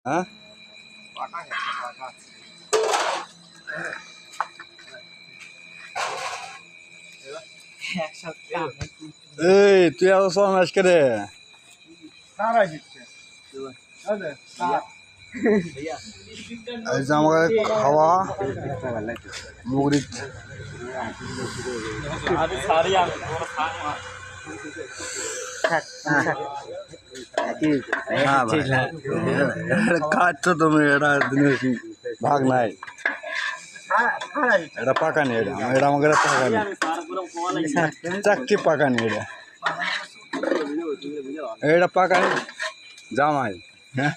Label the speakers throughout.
Speaker 1: হ্যাঁ এই তুই এত সব আজকে রে এই যে আমাকে খাওয়া মুগরি খাচ্ছ তুমি এটা জিনিস ভাগ নাই এটা পাকানি এটা আমাকে পাকানি চাকরি পাকানি এটা পাকানি জামাই হ্যাঁ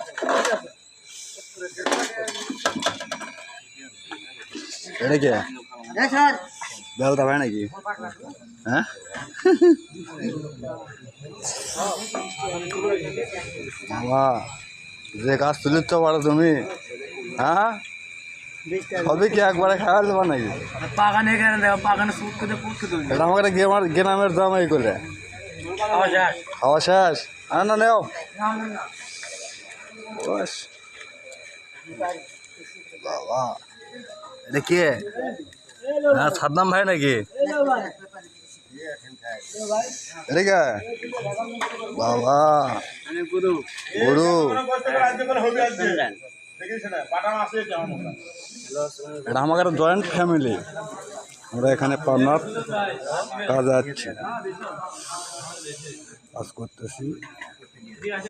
Speaker 1: এটা কে বেলটা ভাই নাকি হ্যাঁ বাবা যে গাছ তুলিচ্ছ পারো তুমি হ্যাঁ সবই কি একবারে খাওয়া দেবো নাকি এটা আমাকে গ্রামের জামাই করে খাওয়া শেষ আর না নেও বাবা এটা কে হ্যাঁ সাদ্দাম ভাই নাকি এটা কে বাবা গরু এটা আমাদের জয়েন্ট ফ্যামিলি আমরা এখানে পাবনার কাজ যাচ্ছি কাজ করতেছি